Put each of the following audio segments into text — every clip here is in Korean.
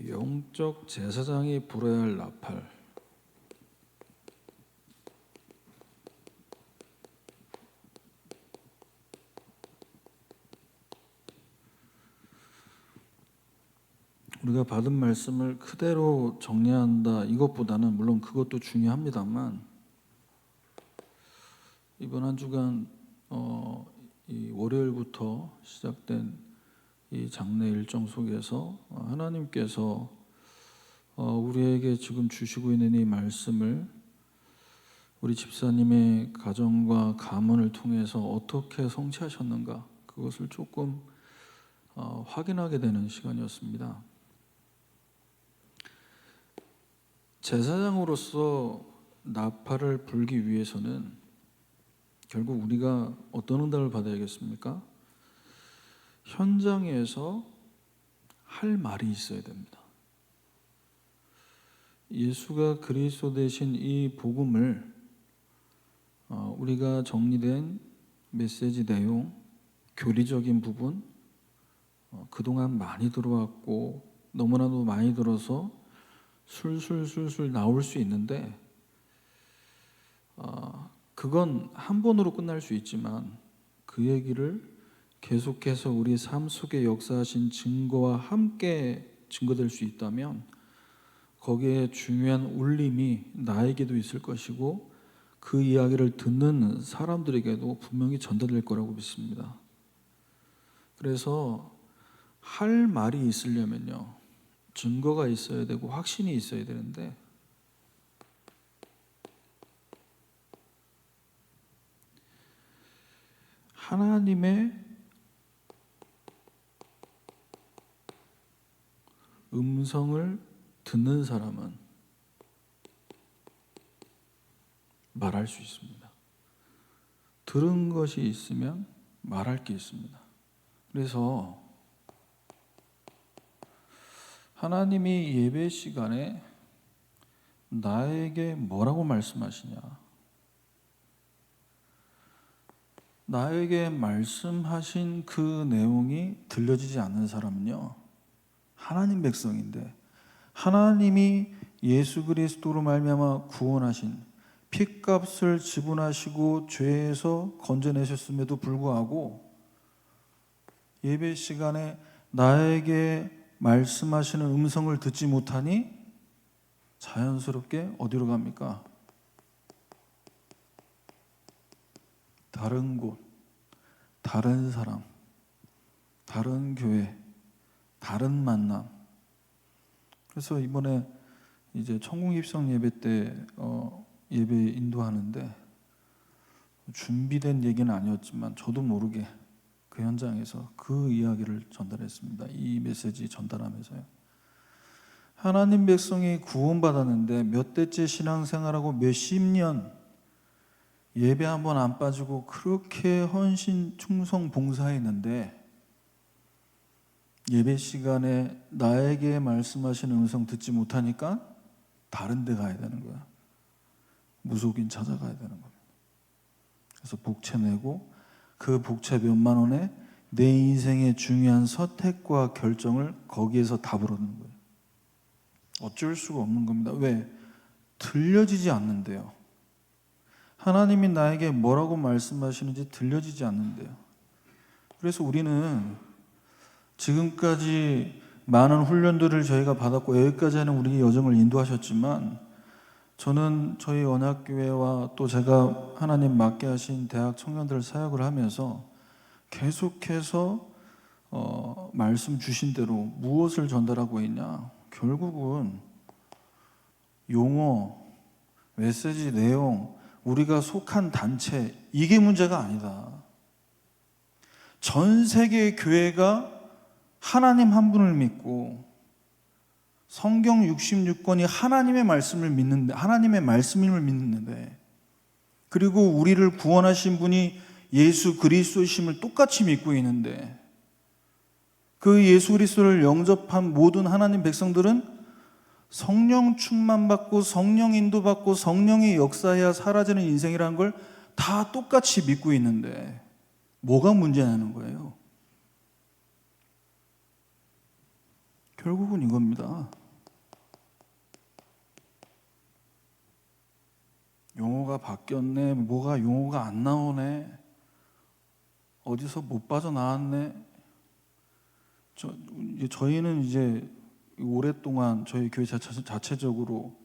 영적 제사장이 불어야 할 나팔. 우리가 받은 말씀을 그대로 정리한다 이것보다는 물론 그것도 중요합니다만 이번 한 주간 이 월요일부터 시작된 이 장례 일정 속에서 하나님께서 우리에게 지금 주시고 있는 이 말씀을 우리 집사님의 가정과 가문을 통해서 어떻게 성취하셨는가 그것을 조금 확인하게 되는 시간이었습니다. 제사장으로서 나팔을 불기 위해서는 결국 우리가 어떤 응답을 받아야겠습니까? 현장에서 할 말이 있어야 됩니다. 예수가 그리스도 되신 이 복음을 우리가 정리된 메시지 내용, 교리적인 부분 그동안 많이 들어왔고 너무나도 많이 들어서 술술 나올 수 있는데 그건 한 번으로 끝날 수 있지만 그 얘기를 계속해서 우리 삶 속에 역사하신 증거와 함께 증거될 수 있다면 거기에 중요한 울림이 나에게도 있을 것이고 그 이야기를 듣는 사람들에게도 분명히 전달될 거라고 믿습니다. 그래서 할 말이 있으려면요 증거가 있어야 되고 확신이 있어야 되는데 하나님의 음성을 듣는 사람은 말할 수 있습니다. 들은 것이 있으면 말할 게 있습니다. 그래서 하나님이 예배 시간에 나에게 뭐라고 말씀하시냐? 나에게 말씀하신 그 내용이 들려지지 않는 사람은요 하나님 백성인데 하나님이 예수 그리스도로 말미암아 구원하신 핏값을 지불하시고 죄에서 건져내셨음에도 불구하고 예배 시간에 나에게 말씀하시는 음성을 듣지 못하니 자연스럽게 어디로 갑니까? 다른 곳, 다른 사람, 다른 교회, 다른 만남. 그래서 이번에 이제 천국 입성 예배 때 예배 인도하는데 준비된 얘기는 아니었지만 저도 모르게 그 현장에서 그 이야기를 전달했습니다. 이 메시지 전달하면서요. 하나님 백성이 구원받았는데 몇 대째 신앙생활하고 몇십 년 예배 한 번 안 빠지고 그렇게 헌신, 충성, 봉사했는데 예배 시간에 나에게 말씀하시는 음성 듣지 못하니까 다른 데 가야 되는 거야. 무속인 찾아가야 되는 겁니다. 그래서 복채 내고 그 복채 몇만 원에 내 인생의 중요한 선택과 결정을 거기에서 답을 얻는 거예요. 어쩔 수가 없는 겁니다. 왜? 들려지지 않는데요. 하나님이 나에게 뭐라고 말씀하시는지 들려지지 않는데요. 그래서 우리는 지금까지 많은 훈련들을 저희가 받았고 여기까지 하는 우리 여정을 인도하셨지만 저는 저희 언약교회와 또 제가 하나님 맡게 하신 대학 청년들 사역을 하면서 계속해서 말씀 주신 대로 무엇을 전달하고 있냐? 결국은 용어, 메시지 내용, 우리가 속한 단체 이게 문제가 아니다. 전 세계 교회가 하나님 한 분을 믿고 성경 66권이 하나님의 말씀을 믿는데 하나님의 말씀임을 믿는데 그리고 우리를 구원하신 분이 예수 그리스도이심을 똑같이 믿고 있는데 그 예수 그리스도를 영접한 모든 하나님 백성들은 성령 충만받고 성령 인도받고 성령이 역사해야 사라지는 인생이라는 걸 다 똑같이 믿고 있는데 뭐가 문제냐는 거예요. 결국은 이겁니다. 용어가 바뀌었네, 뭐가 용어가 안 나오네, 어디서 못 빠져나왔네. 저희는 이제 오랫동안 저희 교회 자체적으로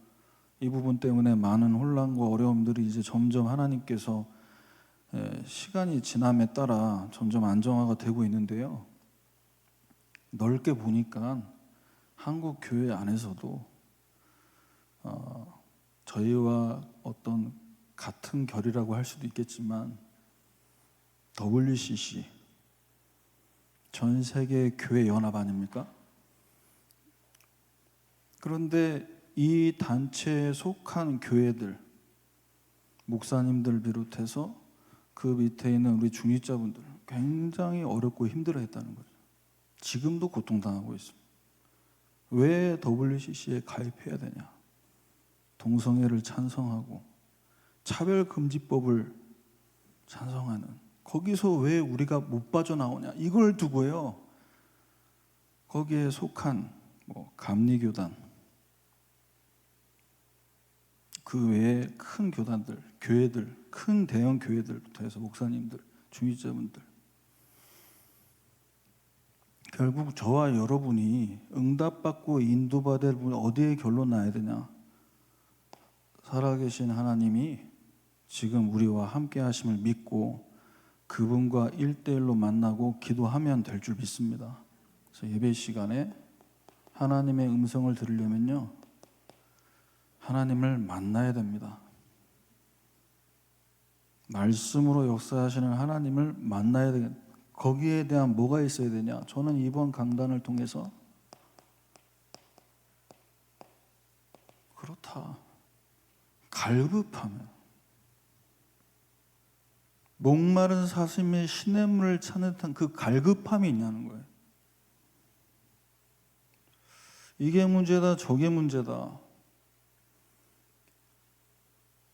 이 부분 때문에 많은 혼란과 어려움들이 이제 점점 하나님께서 시간이 지남에 따라 점점 안정화가 되고 있는데요. 넓게 보니까 한국 교회 안에서도 저희와 어떤 같은 결이라고 할 수도 있겠지만 WCC 전 세계 교회 연합 아닙니까? 그런데 이 단체에 속한 교회들, 목사님들 비롯해서 그 밑에 있는 우리 중직자분들 굉장히 어렵고 힘들어했다는 거죠. 지금도 고통당하고 있습니다. 왜 WCC에 가입해야 되냐? 동성애를 찬성하고 차별금지법을 찬성하는, 거기서 왜 우리가 못 빠져나오냐? 이걸 두고요. 거기에 속한 감리교단, 그 외에 큰 교단들, 교회들, 큰 대형 교회들부터 해서 목사님들, 중직자분들, 결국 저와 여러분이 응답받고 인도받을 분 어디에 결론 나야 되냐? 살아계신 하나님이 지금 우리와 함께 하심을 믿고 그분과 1대1로 만나고 기도하면 될 줄 믿습니다. 그래서 예배 시간에 하나님의 음성을 들으려면요, 하나님을 만나야 됩니다. 말씀으로 역사하시는 하나님을 만나야 되겠다. 거기에 대한 뭐가 있어야 되냐? 저는 이번 강단을 통해서 그렇다, 갈급하면, 목마른 사슴이 시냇물을 찾는 듯한 그 갈급함이 있냐는 거예요. 이게 문제다, 저게 문제다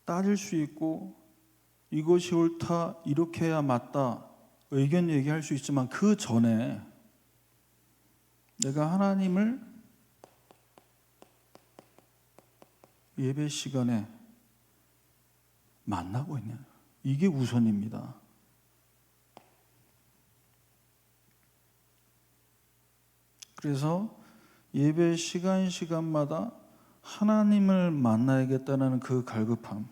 따질 수 있고, 이것이 옳다, 이렇게 해야 맞다 의견 얘기할 수 있지만, 그 전에 내가 하나님을 예배 시간에 만나고 있냐, 이게 우선입니다. 그래서 예배 시간마다 하나님을 만나야겠다는 그 갈급함,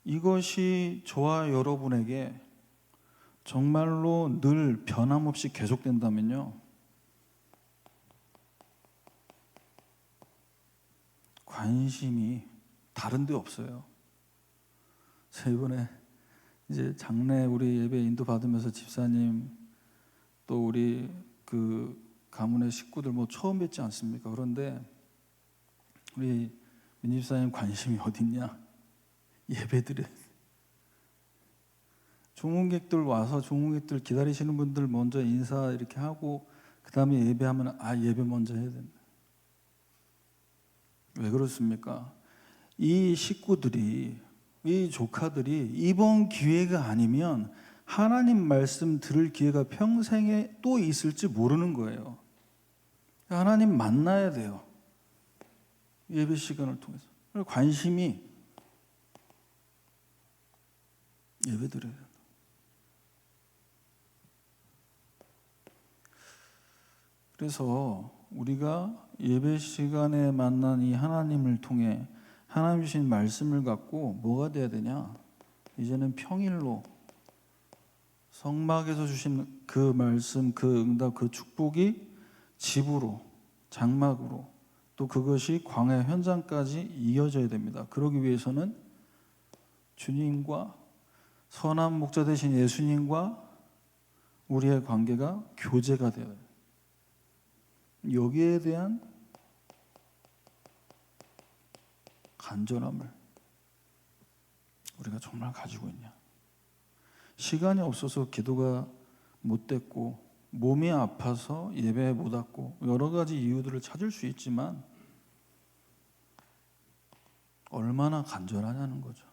이것이 저와 여러분에게 정말로 늘 변함없이 계속된다면요, 관심이 다른 데 없어요. 자, 이번에 이제 장례 우리 예배 인도 받으면서 집사님 또 우리 그 가문의 식구들 처음 뵙지 않습니까? 그런데 우리 민 집사님 관심이 어딨냐? 예배드려. 종훈객들 와서 종훈객들 기다리시는 분들 먼저 인사 이렇게 하고 그 다음에 예배하면 예배 먼저 해야 된다. 왜 그렇습니까? 이 식구들이, 이 조카들이 이번 기회가 아니면 하나님 말씀 들을 기회가 평생에 또 있을지 모르는 거예요. 하나님 만나야 돼요. 예배 시간을 통해서. 관심이 예배드려야 돼요. 그래서 우리가 예배 시간에 만난 이 하나님을 통해 하나님 주신 말씀을 갖고 뭐가 돼야 되냐? 이제는 평일로 성막에서 주신 그 말씀, 그 응답, 그 축복이 집으로, 장막으로, 또 그것이 광야 현장까지 이어져야 됩니다. 그러기 위해서는 주님과, 선한 목자 되신 예수님과 우리의 관계가 교제가 되어야 돼요. 여기에 대한 간절함을 우리가 정말 가지고 있냐? 시간이 없어서 기도가 못 됐고, 몸이 아파서 예배 못 왔고, 여러 가지 이유들을 찾을 수 있지만 얼마나 간절하냐는 거죠.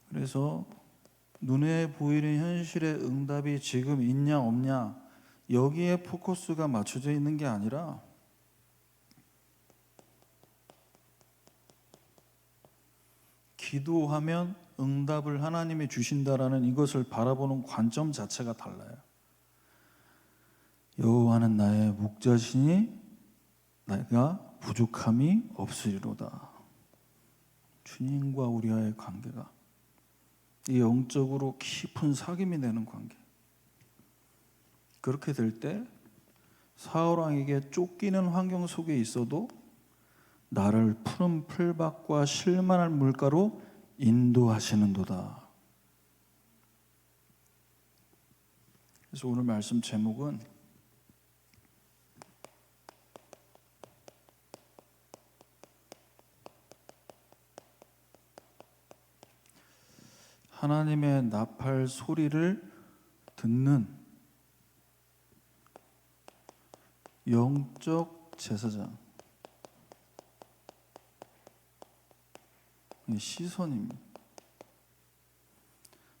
그래서 눈에 보이는 현실의 응답이 지금 있냐 없냐 여기에 포커스가 맞춰져 있는 게 아니라 기도하면 응답을 하나님이 주신다라는 이것을 바라보는 관점 자체가 달라요. 여호와는 나의 목자시니 내가 부족함이 없으리로다. 주님과 우리와의 관계가 이 영적으로 깊은 사귐이 되는 관계. 그렇게 될 때 사울왕에게 쫓기는 환경 속에 있어도 나를 푸른 풀밭과 실만한 물가로 인도하시는도다. 그래서 오늘 말씀 제목은 하나님의 나팔 소리를 듣는 영적 제사장, 시선입니다.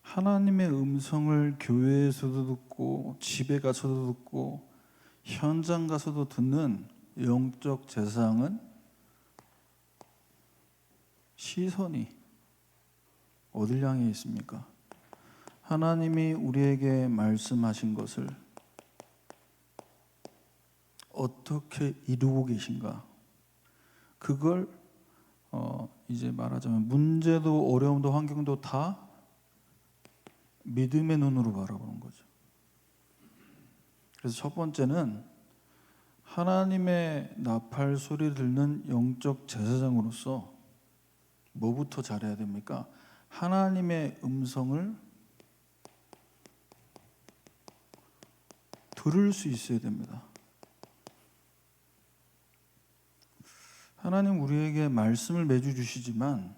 하나님의 음성을 교회에서도 듣고 집에 가서도 듣고 현장 가서도 듣는 영적 제사장은 시선이 어딜 향해 있습니까? 하나님이 우리에게 말씀하신 것을 어떻게 이루고 계신가? 그걸 이제 말하자면 문제도 어려움도 환경도 다 믿음의 눈으로 바라보는 거죠. 그래서 첫 번째는 하나님의 나팔 소리를 듣는 영적 제사장으로서 뭐부터 잘해야 됩니까? 하나님의 음성을 들을 수 있어야 됩니다. 하나님 우리에게 말씀을 매주 주시지만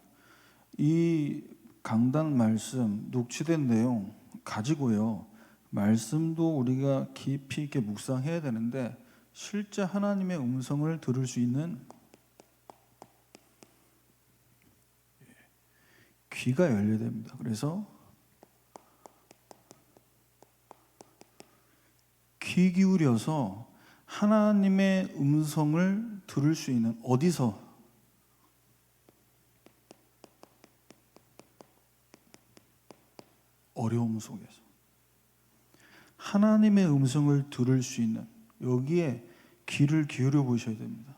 이 강단 말씀, 녹취된 내용 가지고요. 말씀도 우리가 깊이 있게 묵상해야 되는데 실제 하나님의 음성을 들을 수 있는 귀가 열려야 됩니다. 그래서 귀 기울여서 하나님의 음성을 들을 수 있는 어디서? 어려움 속에서 하나님의 음성을 들을 수 있는 여기에 귀를 기울여 보셔야 됩니다.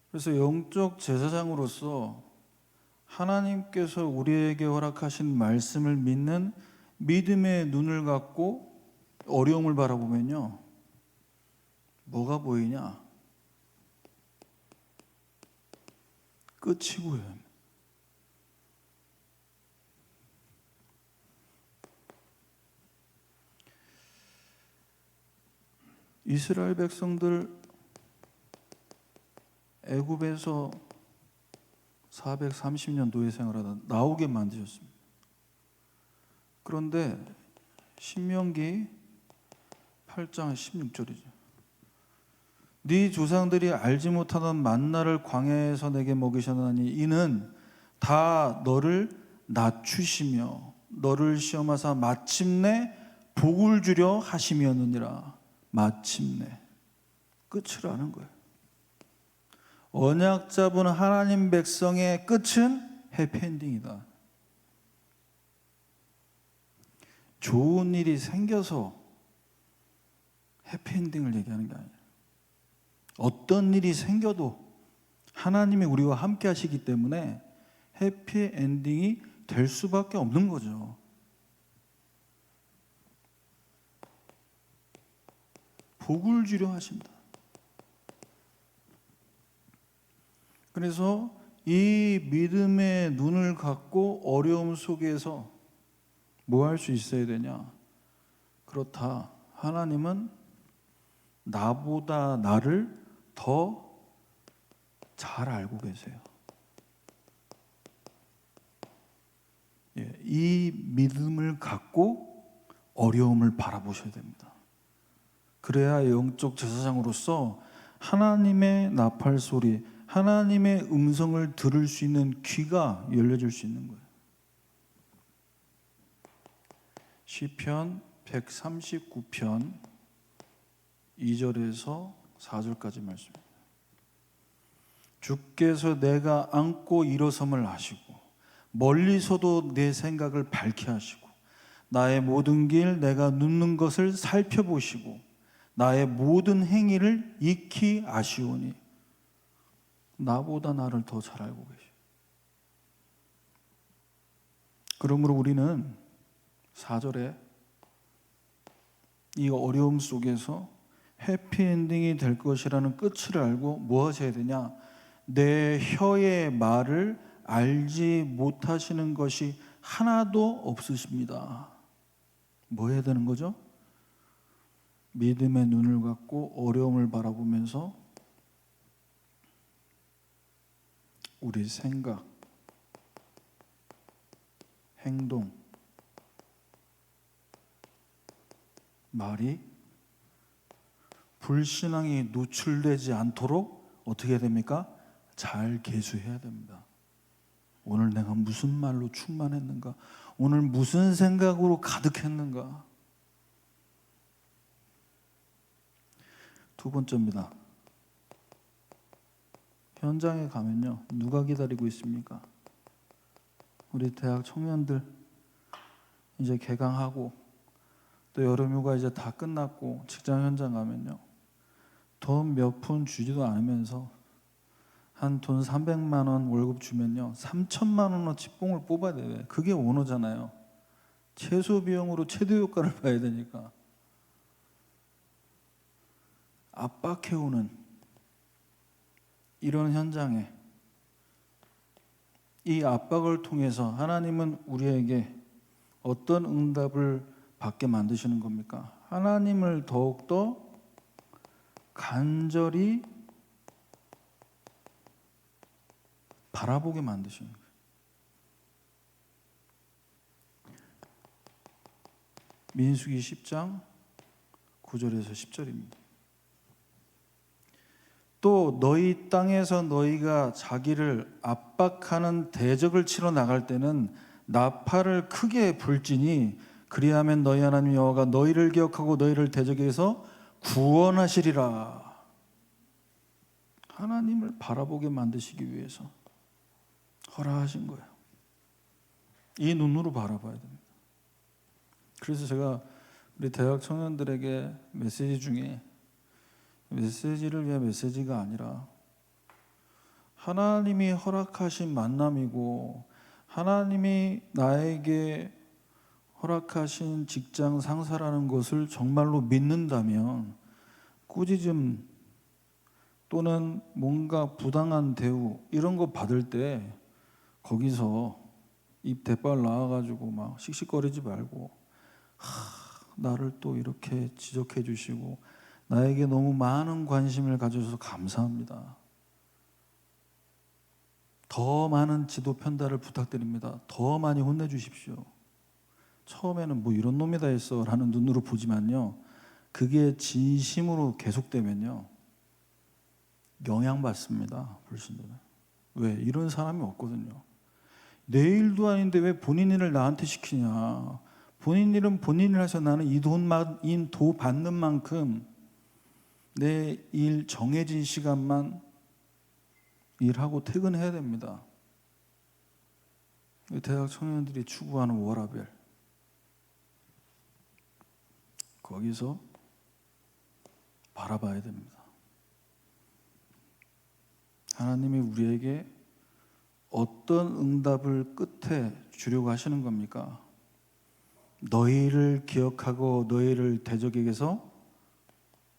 그래서 영적 제사장으로서 하나님께서 우리에게 허락하신 말씀을 믿는 믿음의 눈을 갖고 어려움을 바라보면요, 뭐가 보이냐? 끝이 보여요. 이스라엘 백성들 애굽에서 430년 노예 생활하다 나오게 만드셨습니다. 그런데 신명기 8장 16절이죠. 네 조상들이 알지 못하던 만나를 광야에서 내게 먹이셨나니 이는 다 너를 낮추시며 너를 시험하사 마침내 복을 주려 하심이었느니라. 마침내 끝을 아는 거예요. 언약 잡은 하나님 백성의 끝은 해피엔딩이다. 좋은 일이 생겨서 해피엔딩을 얘기하는 게 아니에요. 어떤 일이 생겨도 하나님이 우리와 함께 하시기 때문에 해피엔딩이 될 수밖에 없는 거죠. 복을 주려 하십니다. 그래서 이 믿음의 눈을 갖고 어려움 속에서 뭐 할 수 있어야 되냐? 그렇다. 하나님은 나보다 나를 더 잘 알고 계세요. 이 믿음을 갖고 어려움을 바라보셔야 됩니다. 그래야 영적 제사장으로서 하나님의 나팔 소리, 하나님의 음성을 들을 수 있는 귀가 열려질 수 있는 거예요. 시편 139편 2절에서 4절까지 말씀입니다. 주께서 내가 앉고 일어섬을 아시고 멀리서도 내 생각을 밝게 하시고 나의 모든 길 내가 눕는 것을 살펴보시고 나의 모든 행위를 익히 아시오니 나보다 나를 더 잘 알고 계시오. 그러므로 우리는 4절에 이 어려움 속에서 해피엔딩이 될 것이라는 끝을 알고 뭐 하셔야 되냐? 내 혀의 말을 알지 못하시는 것이 하나도 없으십니다. 뭐 해야 되는 거죠? 믿음의 눈을 갖고 어려움을 바라보면서 우리 생각, 행동, 말이 불신앙이 노출되지 않도록 어떻게 해야 됩니까? 잘 계수해야 됩니다. 오늘 내가 무슨 말로 충만했는가? 오늘 무슨 생각으로 가득했는가? 두 번째입니다. 현장에 가면요, 누가 기다리고 있습니까? 우리 대학 청년들 이제 개강하고 또 여름휴가 이제 다 끝났고 직장 현장 가면요, 돈 몇 푼 주지도 않으면서 한 돈 300만 원 월급 주면요 3천만 원어치 뽕을 뽑아야 돼요. 그게 오너잖아요. 최소 비용으로 최대 효과를 봐야 되니까. 압박해오는 이런 현장에 이 압박을 통해서 하나님은 우리에게 어떤 응답을 받게 만드시는 겁니까? 하나님을 더욱더 간절히 바라보게 만드시는 거예요. 민수기 10장 9절에서 10절입니다. 또 너희 땅에서 너희가 자기를 압박하는 대적을 치러 나갈 때는 나팔을 크게 불지니 그리하면 너희 하나님 여호와가 너희를 기억하고 너희를 대적에서 구원하시리라. 하나님을 바라보게 만드시기 위해서 허락하신 거예요. 이 눈으로 바라봐야 됩니다. 그래서 제가 우리 대학 청년들에게 메시지 중에 메시지를 위한 메시지가 아니라 하나님이 허락하신 만남이고 하나님이 나에게 허락하신 직장 상사라는 것을 정말로 믿는다면 꾸짖음 또는 뭔가 부당한 대우 이런 거 받을 때 거기서 입 대빨 나와가지고 막 씩씩거리지 말고 나를 또 이렇게 지적해 주시고 나에게 너무 많은 관심을 가져줘서 감사합니다. 더 많은 지도 편달을 부탁드립니다. 더 많이 혼내주십시오. 처음에는 뭐 이런 놈이다 했어 라는 눈으로 보지만요, 그게 진심으로 계속되면요 영향받습니다. 불신들은. 왜? 이런 사람이 없거든요. 내 일도 아닌데 왜 본인 일을 나한테 시키냐. 본인 일은 본인 일 해서 나는 이 도 받는 만큼 내 일 정해진 시간만 일하고 퇴근해야 됩니다. 대학 청년들이 추구하는 워라밸, 거기서 바라봐야 됩니다. 하나님이 우리에게 어떤 응답을 끝에 주려고 하시는 겁니까? 너희를 기억하고 너희를 대적에게서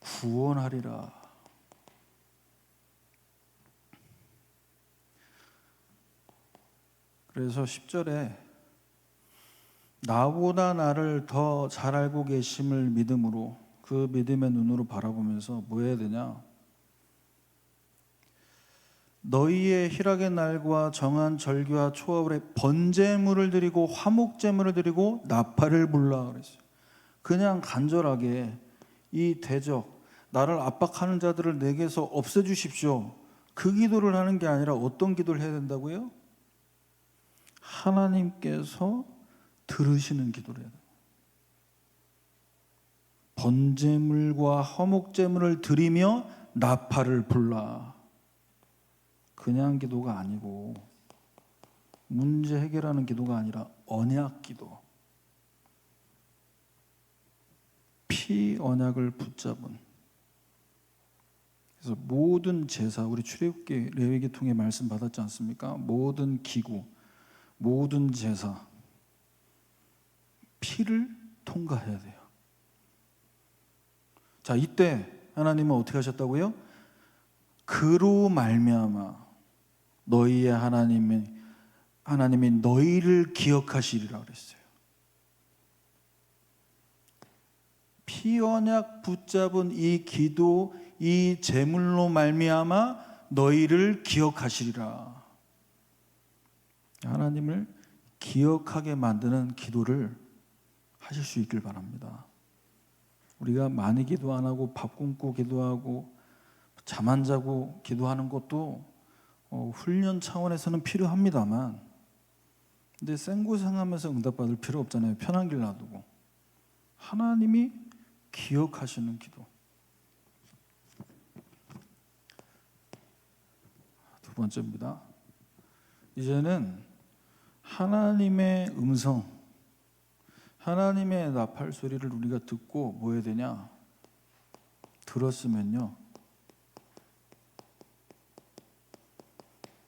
구원하리라. 그래서 10절에 나보다 나를 더 잘 알고 계심을 믿음으로, 그 믿음의 눈으로 바라보면서 뭐 해야 되냐? 너희의 희락의 날과 정한 절기와 초하루에 번제물을 드리고 화목제물을 드리고 나팔을 불라 그랬어요. 그냥 간절하게 이 대적, 나를 압박하는 자들을 내게서 없애주십시오. 그 기도를 하는 게 아니라 어떤 기도를 해야 된다고요? 하나님께서 들으시는 기도를 해야 돼요. 번제물과 화목제물을 드리며 나팔을 불라. 그냥 기도가 아니고 문제 해결하는 기도가 아니라 언약 기도. 피 언약을 붙잡은. 그래서 모든 제사, 우리 출애굽기 레위기 통해 말씀 받았지 않습니까? 모든 기구, 모든 제사 피를 통과해야 돼요. 자, 이때 하나님은 어떻게 하셨다고요? 그로 말미암아 너희의 하나님이 너희를 기억하시리라 그랬어요. 피 언약 붙잡은 이 기도, 이 제물로 말미암아 너희를 기억하시리라. 하나님을 기억하게 만드는 기도를 하실 수 있길 바랍니다. 우리가 많이 기도 안 하고 밥 굶고 기도하고 잠 안 자고 기도하는 것도 훈련 차원에서는 필요합니다만, 근데 생고생하면서 응답받을 필요 없잖아요. 편한 길 놔두고. 하나님이 기억하시는 기도. 두 번째입니다. 이제는 하나님의 음성, 하나님의 나팔 소리를 우리가 듣고 뭐 해야 되냐? 들었으면요,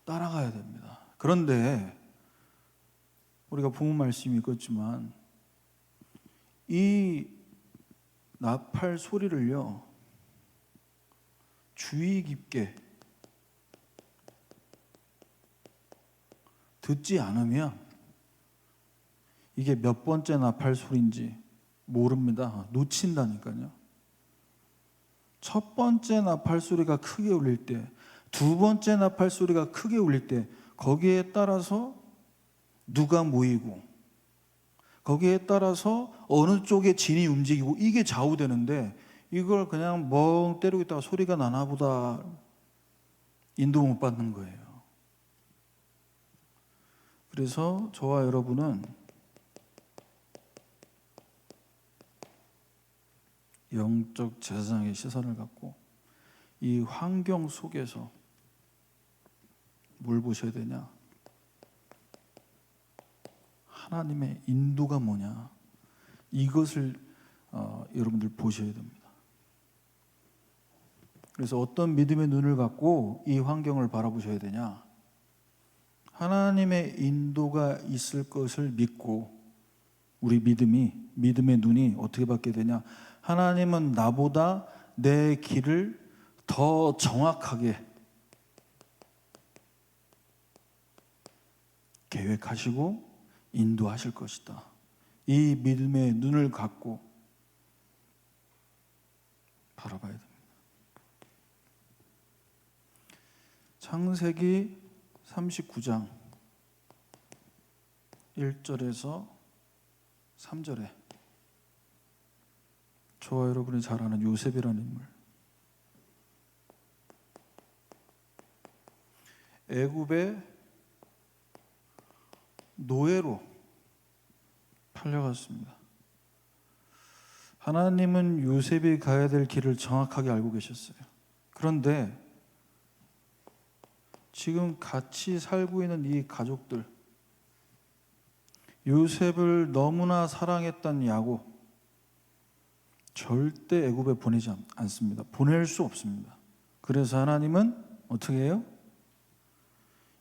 따라가야 됩니다. 그런데 우리가 본 말씀이 있겠지만 이 나팔 소리를요, 주의 깊게 듣지 않으면 이게 몇 번째 나팔 소리인지 모릅니다. 놓친다니까요. 첫 번째 나팔 소리가 크게 울릴 때, 두 번째 나팔 소리가 크게 울릴 때 거기에 따라서 누가 모이고 거기에 따라서 어느 쪽에 진이 움직이고 이게 좌우되는데, 이걸 그냥 멍 때리고 있다가 소리가 나나 보다 인도 못 받는 거예요. 그래서 저와 여러분은 영적 제사장의 시선을 갖고 이 환경 속에서 뭘 보셔야 되냐? 하나님의 인도가 뭐냐? 이것을 여러분들 보셔야 됩니다. 그래서 어떤 믿음의 눈을 갖고 이 환경을 바라보셔야 되냐? 하나님의 인도가 있을 것을 믿고, 우리 믿음의 눈이 어떻게 받게 되냐? 하나님은 나보다 내 길을 더 정확하게 계획하시고 인도하실 것이다. 이 믿음의 눈을 갖고 바라봐야 됩니다. 창세기 39장 1절에서 3절에 저와 여러분이 잘 아는 요셉이라는 인물, 애굽의 노예로 팔려갔습니다. 하나님은 요셉이 가야 될 길을 정확하게 알고 계셨어요. 그런데 지금 같이 살고 있는 이 가족들, 요셉을 너무나 사랑했던 야곱, 절대 애굽에 보내지 않습니다. 보낼 수 없습니다. 그래서 하나님은 어떻게 해요?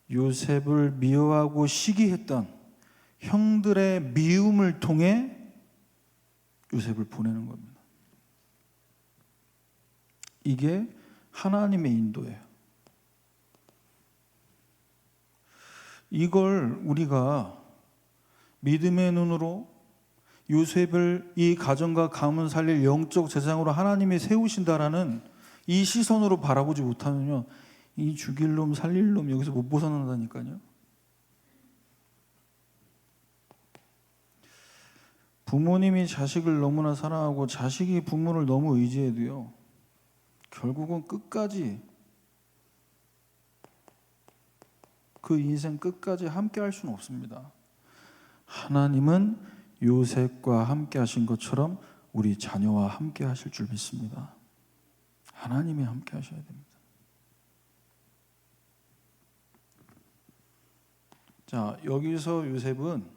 요셉을 미워하고 시기했던 형들의 미움을 통해 요셉을 보내는 겁니다. 이게 하나님의 인도예요. 이걸 우리가 믿음의 눈으로 요셉을 이 가정과 가문 살릴 영적 제사장으로 하나님이 세우신다라는 이 시선으로 바라보지 못하면요, 이 죽일 놈 살릴 놈 여기서 못 벗어난다니까요. 부모님이 자식을 너무나 사랑하고 자식이 부모를 너무 의지해도요, 결국은 끝까지 그 인생 끝까지 함께 할 수는 없습니다. 하나님은 요셉과 함께 하신 것처럼 우리 자녀와 함께 하실 줄 믿습니다. 하나님이 함께 하셔야 됩니다. 자, 여기서 요셉은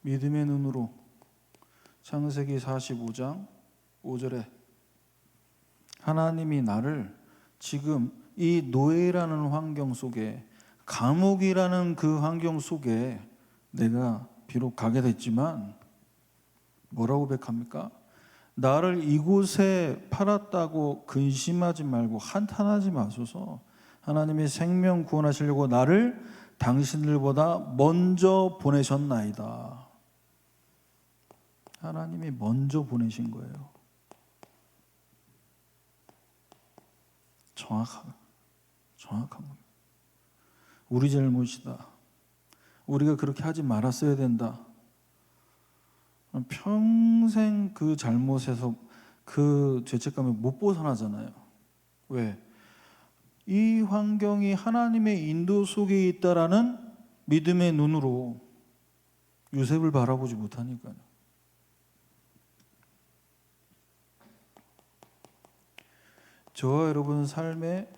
믿음의 눈으로 창세기 45장 5절에 하나님이 나를 지금 이 노예라는 환경 속에, 감옥이라는 그 환경 속에 내가 비록 가게 됐지만 뭐라고 고백합니까? 나를 이곳에 팔았다고 근심하지 말고 한탄하지 마소서. 하나님이 생명 구원하시려고 나를 당신들보다 먼저 보내셨나이다. 하나님이 먼저 보내신 거예요. 정확한 겁니다. 우리 잘못이다. 우리가 그렇게 하지 말았어야 된다. 평생 그 잘못에서 그 죄책감에 못 벗어나잖아요. 왜? 이 환경이 하나님의 인도 속에 있다라는 믿음의 눈으로 요셉을 바라보지 못하니까요. 저와 여러분 삶에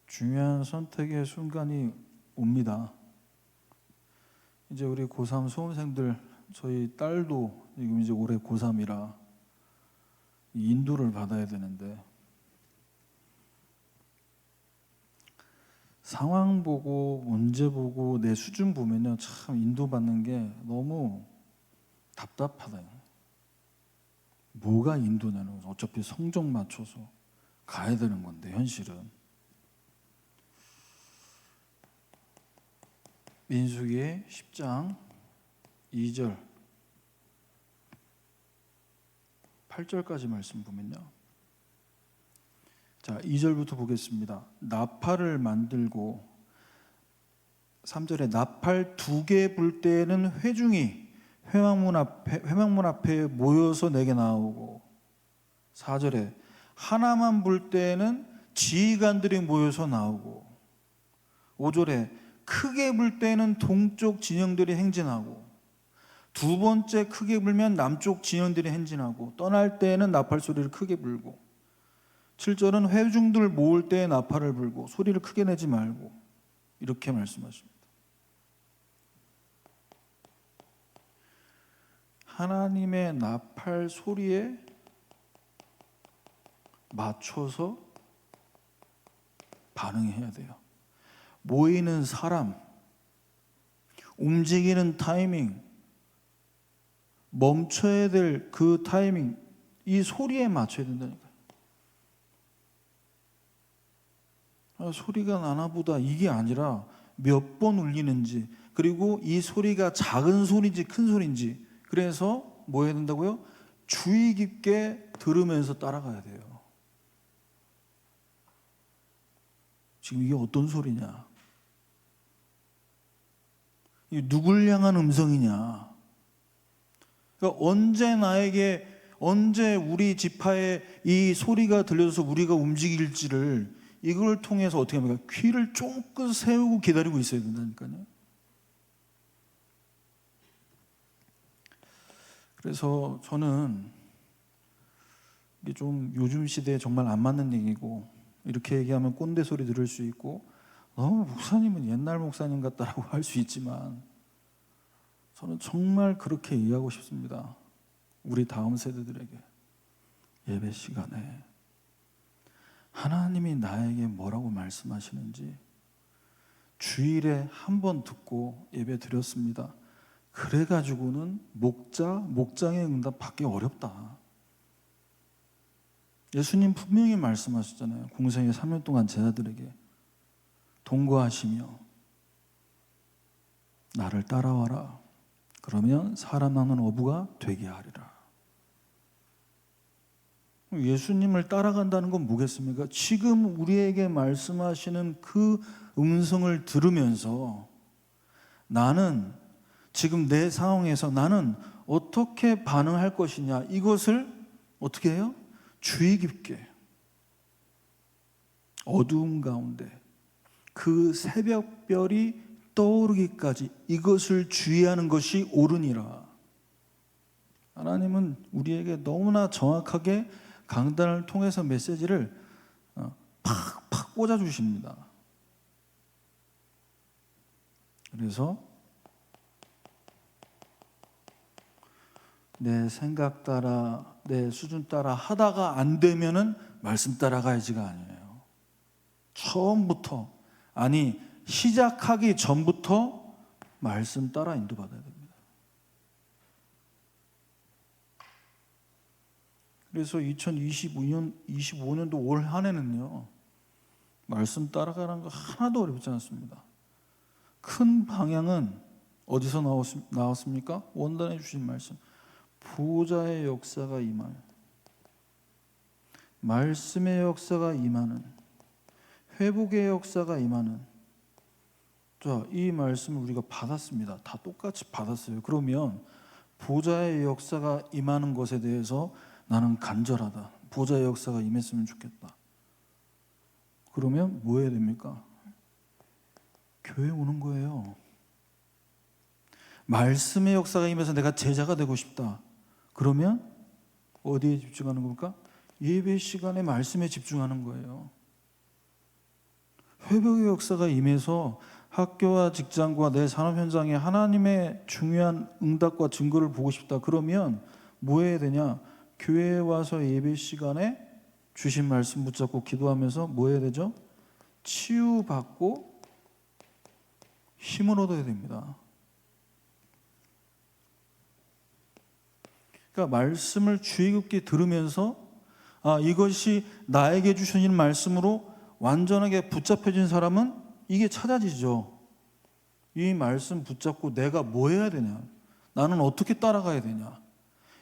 중요한 선택의 순간이 옵니다. 이제 우리 고3 수험생들, 저희 딸도 지금 이제 올해 고3이라 인도를 받아야 되는데 상황 보고 문제 보고 내 수준 보면요, 참 인도받는 게 너무 답답하다. 뭐가 인도냐는, 어차피 성적 맞춰서 가야 되는 건데 현실은. 민수기의 10장 2절 8절까지 말씀 보면요, 자 2절부터 보겠습니다. 나팔을 만들고 3절에 나팔 2개 불 때에는 회중이 회막문 앞에 모여서 내게 나오고, 4절에 하나만 불 때에는 지휘관들이 모여서 나오고, 5절에 크게 불 때는 동쪽 진영들이 행진하고, 두 번째 크게 불면 남쪽 진영들이 행진하고, 떠날 때에는 나팔 소리를 크게 불고, 7절은 회중들 모을 때에 나팔을 불고 소리를 크게 내지 말고, 이렇게 말씀하십니다. 하나님의 나팔 소리에 맞춰서 반응해야 돼요. 모이는 사람, 움직이는 타이밍, 멈춰야 될 그 타이밍, 이 소리에 맞춰야 된다니까요. 소리가 나나 보다 이게 아니라 몇 번 울리는지, 그리고 이 소리가 작은 소리인지 큰 소리인지, 그래서 뭐 해야 된다고요? 주의 깊게 들으면서 따라가야 돼요. 지금 이게 어떤 소리냐? 이게 누굴 향한 음성이냐? 그러니까 언제 우리 지파에 이 소리가 들려서 우리가 움직일지를, 이걸 통해서 어떻게 합니까? 귀를 쫑긋 세우고 기다리고 있어야 된다니까요. 그래서 저는 이게 좀 요즘 시대에 정말 안 맞는 얘기고, 이렇게 얘기하면 꼰대 소리 들을 수 있고, 목사님은 옛날 목사님 같다라고 할 수 있지만, 저는 정말 그렇게 이해하고 싶습니다. 우리 다음 세대들에게 예배 시간에 하나님이 나에게 뭐라고 말씀하시는지 주일에 한 번 듣고 예배 드렸습니다. 그래가지고는 목장의 응답 받기 어렵다. 예수님 분명히 말씀하셨잖아요. 공생의 3년 동안 제자들에게 동거하시며 나를 따라와라. 그러면 살아나는 어부가 되게 하리라. 예수님을 따라간다는 건 뭐겠습니까? 지금 우리에게 말씀하시는 그 음성을 들으면서 나는 지금 내 상황에서 나는 어떻게 반응할 것이냐, 이것을 어떻게 해요? 주의 깊게, 어두운 가운데 그 새벽별이 떠오르기까지 이것을 주의하는 것이 옳으니라. 하나님은 우리에게 너무나 정확하게 강단을 통해서 메시지를 팍팍 꽂아주십니다. 그래서 내 생각 따라, 내 수준 따라 하다가 안 되면은 말씀 따라가야지가 아니에요. 처음부터, 아니 시작하기 전부터 말씀 따라 인도받아야 됩니다. 그래서 2025년도 올 한 해는요, 말씀 따라가는 거 하나도 어렵지 않습니다. 큰 방향은 어디서 나왔습니까? 원단해 주신 말씀. 보호자의 역사가 임하는, 말씀의 역사가 임하는, 회복의 역사가 임하는. 자, 이 말씀을 우리가 받았습니다. 다 똑같이 받았어요. 그러면 보호자의 역사가 임하는 것에 대해서 나는 간절하다. 보호자의 역사가 임했으면 좋겠다. 그러면 뭐 해야 됩니까? 교회 오는 거예요. 말씀의 역사가 임해서 내가 제자가 되고 싶다. 그러면 어디에 집중하는 겁니까? 예배 시간에 말씀에 집중하는 거예요. 회복의 역사가 임해서 학교와 직장과 내 산업 현장에 하나님의 중요한 응답과 증거를 보고 싶다. 그러면 뭐 해야 되냐? 교회에 와서 예배 시간에 주신 말씀 붙잡고 기도하면서 뭐 해야 되죠? 치유받고 힘을 얻어야 됩니다. 그러니까 말씀을 주의 깊게 들으면서 이것이 나에게 주신 말씀으로 완전하게 붙잡혀진 사람은 이게 찾아지죠. 이 말씀 붙잡고 내가 뭐 해야 되냐? 나는 어떻게 따라가야 되냐?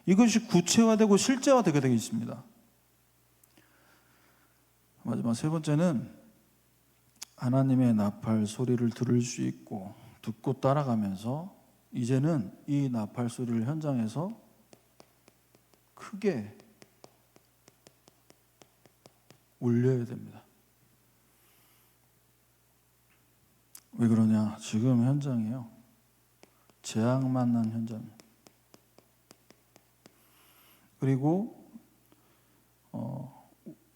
이것이 구체화되고 실제화되게 되어 있습니다. 마지막 세 번째는 하나님의 나팔 소리를 들을 수 있고 듣고 따라가면서 이제는 이 나팔 소리를 현장에서 크게 울려야 됩니다. 왜 그러냐? 지금 현장이요, 재앙 만난 현장. 그리고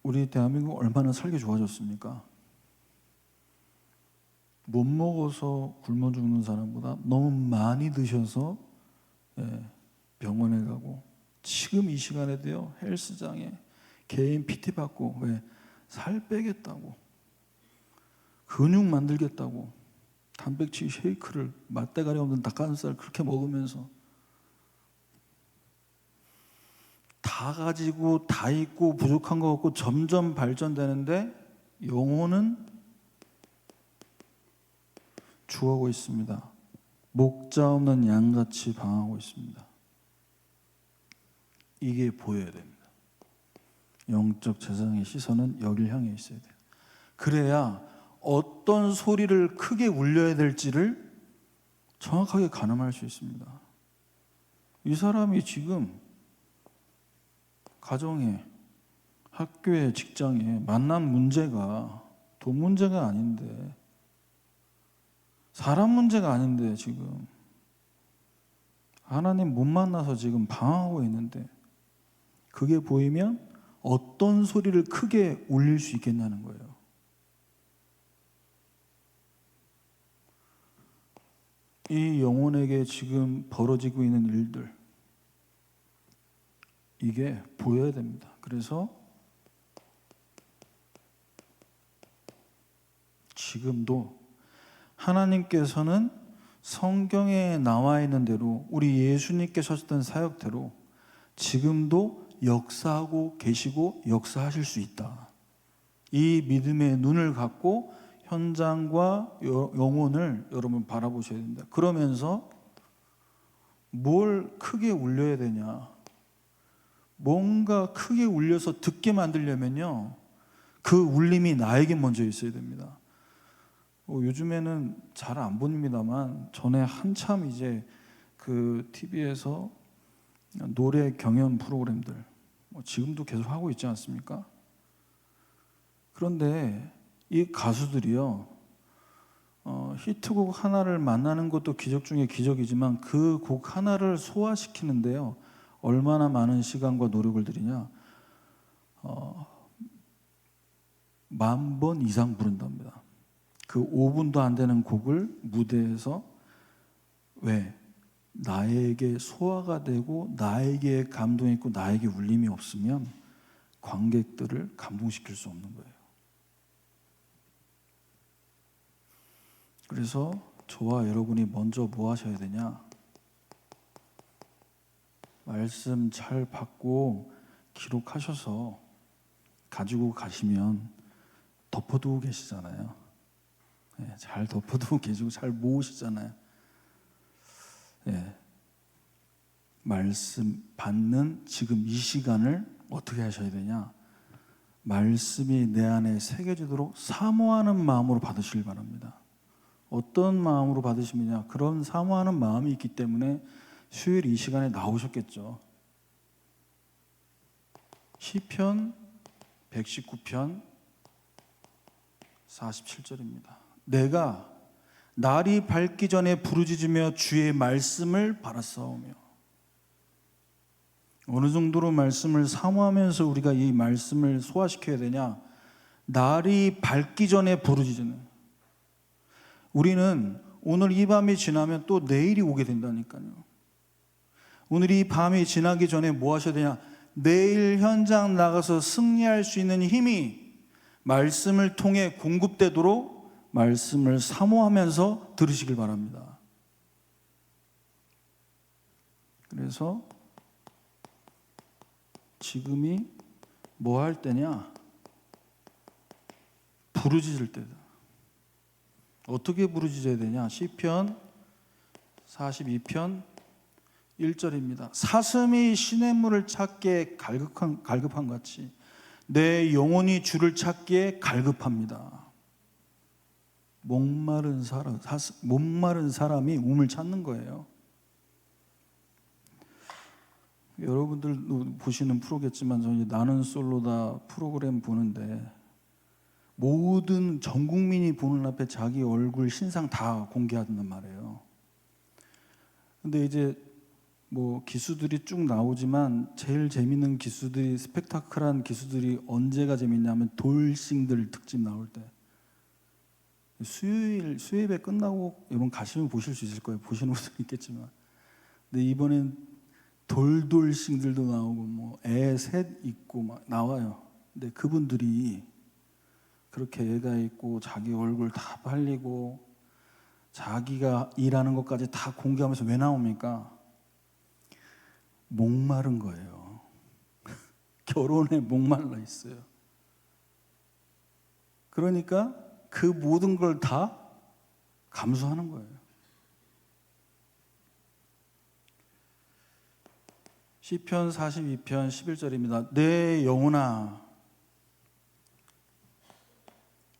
우리 대한민국 얼마나 살기 좋아졌습니까? 못 먹어서 굶어 죽는 사람보다 너무 많이 드셔서 병원에 가고, 지금 이 시간에도요, 헬스장에 개인 PT 받고, 왜? 살 빼겠다고, 근육 만들겠다고 단백질 쉐이크를 맛대가리 없는 닭가슴살 그렇게 먹으면서 다 가지고 다 있고 부족한 거 없고 점점 발전되는데 영혼은 죽어가고 있습니다. 목자 없는 양같이 방황하고 있습니다. 이게 보여야 됩니다. 영적 재상의 시선은 여길 향해 있어야 돼요. 그래야 어떤 소리를 크게 울려야 될지를 정확하게 가늠할 수 있습니다. 이 사람이 지금 가정에, 학교에, 직장에 만난 문제가 돈 문제가 아닌데, 사람 문제가 아닌데, 지금 하나님 못 만나서 지금 방황하고 있는데, 그게 보이면 어떤 소리를 크게 울릴 수 있겠냐는 거예요. 이 영혼에게 지금 벌어지고 있는 일들, 이게 보여야 됩니다. 그래서 지금도 하나님께서는 성경에 나와 있는 대로, 우리 예수님께서 하셨던 사역대로 지금도 역사하고 계시고 역사하실 수 있다. 이 믿음의 눈을 갖고 현장과 영혼을 여러분 바라보셔야 됩니다. 그러면서 뭘 크게 울려야 되냐? 뭔가 크게 울려서 듣게 만들려면요, 그 울림이 나에게 먼저 있어야 됩니다. 요즘에는 잘 안 봅니다만, 전에 한참 이제 그 TV에서 노래 경연 프로그램들, 지금도 계속 하고 있지 않습니까? 그런데 이 가수들이요, 히트곡 하나를 만나는 것도 기적 중에 기적이지만 그 곡 하나를 소화시키는데요, 얼마나 많은 시간과 노력을 들이냐? 10,000번 이상 부른답니다. 그 5분도 안 되는 곡을 무대에서 왜? 나에게 소화가 되고 나에게 감동이 있고 나에게 울림이 없으면 관객들을 감동시킬 수 없는 거예요. 그래서 저와 여러분이 먼저 뭐 하셔야 되냐? 말씀 잘 받고 기록하셔서 가지고 가시면 덮어두고 계시잖아요. 네, 잘 덮어두고 계시고 잘 모으시잖아요. 네, 말씀 받는 지금 이 시간을 어떻게 하셔야 되냐? 말씀이 내 안에 새겨지도록 사모하는 마음으로 받으시길 바랍니다. 어떤 마음으로 받으시느냐? 그런 사모하는 마음이 있기 때문에 수요일 이 시간에 나오셨겠죠. 시편 119편 47절입니다. 내가 날이 밝기 전에 부르짖으며 주의 말씀을 바라싸우며. 어느 정도로 말씀을 사모하면서 우리가 이 말씀을 소화시켜야 되냐? 날이 밝기 전에 부르짖는. 우리는 오늘 이 밤이 지나면 또 내일이 오게 된다니까요. 오늘 이 밤이 지나기 전에 뭐 하셔야 되냐? 내일 현장 나가서 승리할 수 있는 힘이 말씀을 통해 공급되도록 말씀을 사모하면서 들으시길 바랍니다. 그래서 지금이 뭐 할 때냐? 부르짖을 때다. 어떻게 부르짖어야 되냐? 시편 42편 1절입니다. 사슴이 시냇물을 찾기에 갈급한 같이 내 영혼이 주를 찾기에 갈급합니다. 목마른 사람이 우물 찾는 거예요. 여러분들도 보시는 프로겠지만 저는 나는 솔로다 프로그램 보는데 모든 전 국민이 보는 앞에 자기 얼굴 신상 다 공개한단 말이에요. 근데 이제 뭐 기수들이 쭉 나오지만 제일 재밌는 기수들이 스펙타클한 기수들이 언제가 재밌냐면 돌싱들 특집 나올 때. 수요일에 끝나고 이번 가시면 보실 수 있을 거예요. 보시는 분들 있겠지만. 근데 이번엔 돌싱들도 나오고 뭐 애 셋 있고 막 나와요. 근데 그분들이 그렇게 애가 있고 자기 얼굴 다 팔리고 자기가 일하는 것까지 다 공개하면서 왜 나옵니까? 목마른 거예요. 결혼에 목말라 있어요. 그러니까 그 모든 걸 다 감수하는 거예요. 시편 42편 11절입니다. 내 영혼아.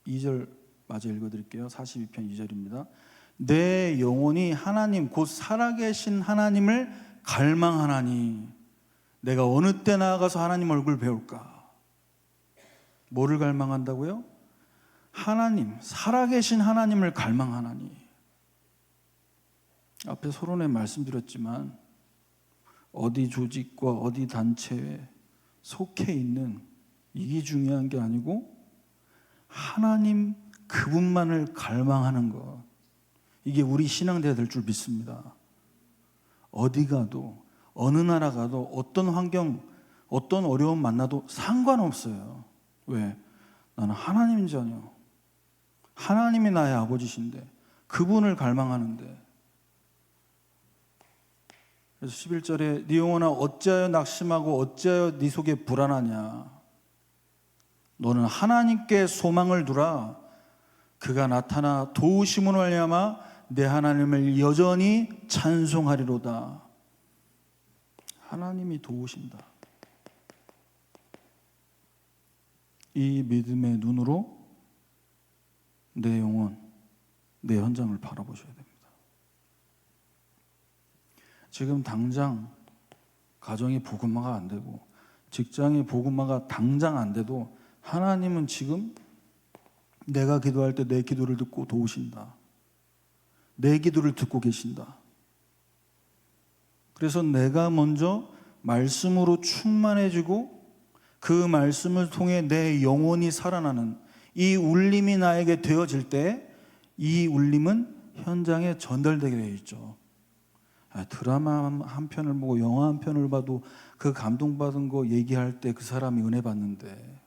2절 마저 읽어드릴게요. 42편 2절입니다. 내 영혼이 하나님 곧 살아계신 하나님을 갈망하나니 내가 어느 때 나아가서 하나님 얼굴 배울까? 뭐를 갈망한다고요? 하나님, 살아계신 하나님을 갈망하나니. 앞에 서론에 말씀드렸지만 어디 조직과 어디 단체에 속해 있는 이게 중요한 게 아니고 하나님 그분만을 갈망하는 것, 이게 우리 신앙대가 될 줄 믿습니다. 어디 가도 어느 나라 가도 어떤 환경, 어떤 어려움 만나도 상관없어요. 왜? 나는 하나님 자녀, 하나님이 나의 아버지신데 그분을 갈망하는데. 그래서 11절에 네 영혼아 어찌하여 낙심하고 어찌하여 네 속에 불안하냐? 너는 하나님께 소망을 두라. 그가 나타나 도우심으로 말미암아 내 하나님을 여전히 찬송하리로다. 하나님이 도우신다. 이 믿음의 눈으로 내 영혼, 내 현장을 바라보셔야 됩니다. 지금 당장 가정이 복음화가 안 되고 직장이 복음화가 당장 안 돼도 하나님은 지금 내가 기도할 때 내 기도를 듣고 도우신다. 내 기도를 듣고 계신다. 그래서 내가 먼저 말씀으로 충만해지고 그 말씀을 통해 내 영혼이 살아나는 이 울림이 나에게 되어질 때 이 울림은 현장에 전달되게 되어 있죠. 드라마 한 편을 보고 영화 한 편을 봐도 그 감동받은 거 얘기할 때 그 사람이 은혜 받는데,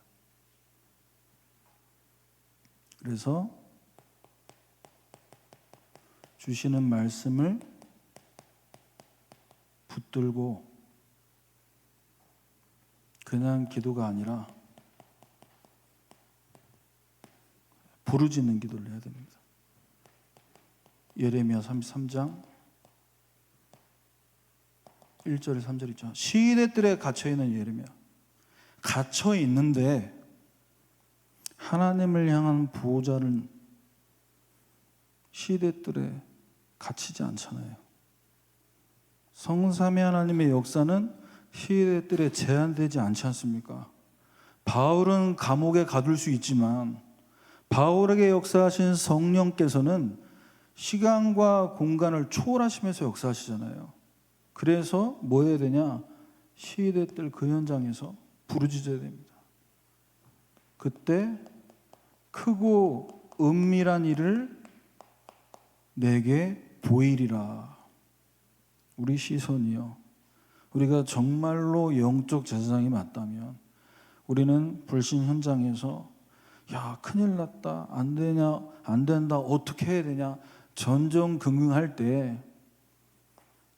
그래서 주시는 말씀을 붙들고 그냥 기도가 아니라 부르짖는 기도를 해야 됩니다. 예레미야 33장 1절에 3절 있죠. 시대들에 갇혀있는 예레미야, 갇혀있는데 하나님을 향한 보호자는 시대들에 갇히지 않잖아요. 성삼위 하나님의 역사는 시대들에 제한되지 않지 않습니까? 바울은 감옥에 가둘 수 있지만 바울에게 역사하신 성령께서는 시간과 공간을 초월하시면서 역사하시잖아요. 그래서 뭐 해야 되냐? 시대들 그 현장에서 부르짖어야 됩니다. 그때 크고 은밀한 일을 내게 보이리라. 우리 시선이요, 우리가 정말로 영적 제사장이 맞다면 우리는 불신 현장에서 야 큰일 났다, 안 되냐, 안 된다, 어떻게 해야 되냐 전전긍긍할 때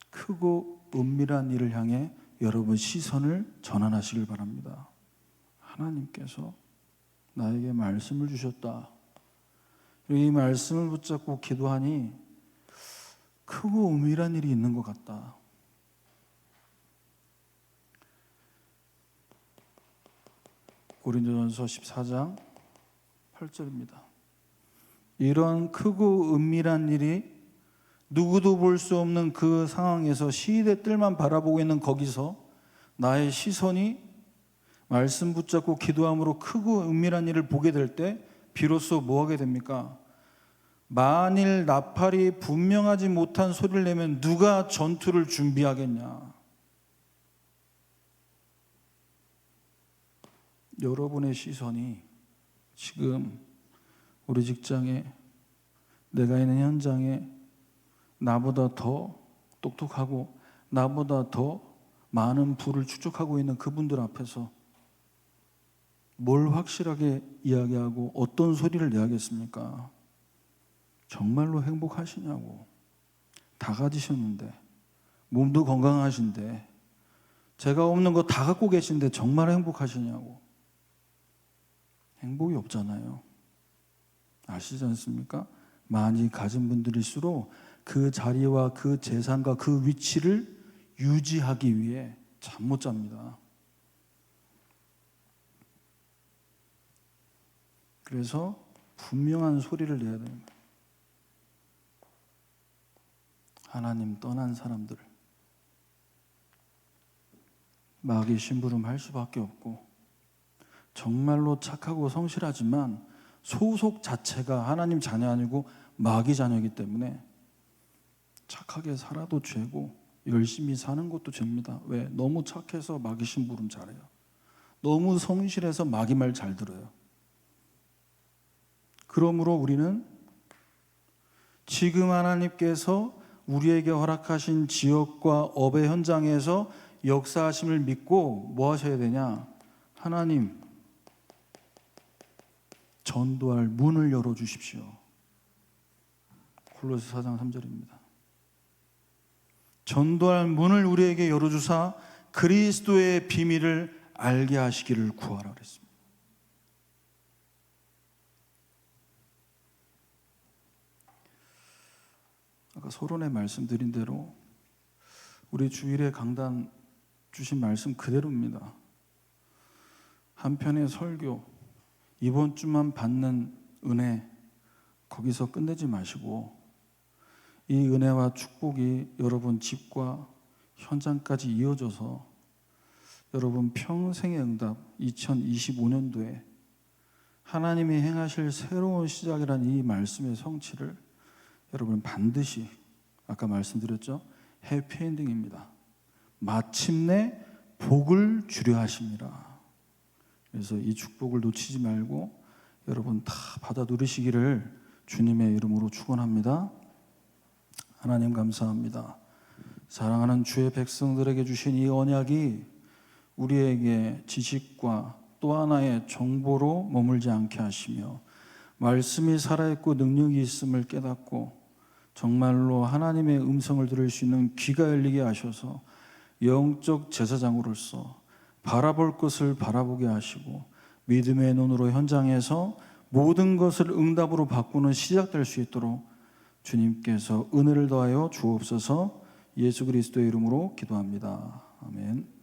크고 은밀한 일을 향해 여러분 시선을 전환하시길 바랍니다. 하나님께서 나에게 말씀을 주셨다. 이 말씀을 붙잡고 기도하니 크고 은밀한 일이 있는 것 같다. 고린도전서 14장 8절입니다. 이런 크고 은밀한 일이 누구도 볼 수 없는 그 상황에서 시대들만 바라보고 있는 거기서 나의 시선이 말씀 붙잡고 기도함으로 크고 은밀한 일을 보게 될 때 비로소 뭐 하게 됩니까? 만일 나팔이 분명하지 못한 소리를 내면 누가 전투를 준비하겠냐? 여러분의 시선이 지금 우리 직장에, 내가 있는 현장에 나보다 더 똑똑하고 나보다 더 많은 부를 축적하고 있는 그분들 앞에서 뭘 확실하게 이야기하고 어떤 소리를 내야겠습니까? 정말로 행복하시냐고. 다 가지셨는데, 몸도 건강하신데, 제가 없는 거 다 갖고 계신데 정말 행복하시냐고. 행복이 없잖아요. 아시지 않습니까? 많이 가진 분들일수록 그 자리와 그 재산과 그 위치를 유지하기 위해 잠 못 잡니다. 그래서 분명한 소리를 내야 됩니다. 하나님 떠난 사람들 마귀 심부름할 수밖에 없고, 정말로 착하고 성실하지만 소속 자체가 하나님 자녀 아니고 마귀 자녀이기 때문에 착하게 살아도 죄고 열심히 사는 것도 죄입니다. 왜? 너무 착해서 마귀 심부름 잘해요. 너무 성실해서 마귀 말 잘 들어요. 그러므로 우리는 지금 하나님께서 우리에게 허락하신 지역과 업의 현장에서 역사하심을 믿고 뭐 하셔야 되냐? 하나님, 전도할 문을 열어주십시오. 골로새 4장 3절입니다. 전도할 문을 우리에게 열어주사 그리스도의 비밀을 알게 하시기를 구하라 그랬습니다. 아까 서론에 말씀드린 대로 우리 주일에 강단 주신 말씀 그대로입니다. 한 편의 설교, 이번 주만 받는 은혜 거기서 끝내지 마시고 이 은혜와 축복이 여러분 집과 현장까지 이어져서 여러분 평생의 응답 2025년도에 하나님이 행하실 새로운 시작이라는 이 말씀의 성취를 여러분 반드시, 아까 말씀드렸죠? 해피엔딩입니다. 마침내 복을 주려 하십니다. 그래서 이 축복을 놓치지 말고 여러분 다 받아 누리시기를 주님의 이름으로 축원합니다. 하나님 감사합니다. 사랑하는 주의 백성들에게 주신 이 언약이 우리에게 지식과 또 하나의 정보로 머물지 않게 하시며 말씀이 살아있고 능력이 있음을 깨닫고 정말로 하나님의 음성을 들을 수 있는 귀가 열리게 하셔서 영적 제사장으로서 바라볼 것을 바라보게 하시고 믿음의 눈으로 현장에서 모든 것을 응답으로 바꾸는 시작될 수 있도록 주님께서 은혜를 더하여 주옵소서. 예수 그리스도의 이름으로 기도합니다. 아멘.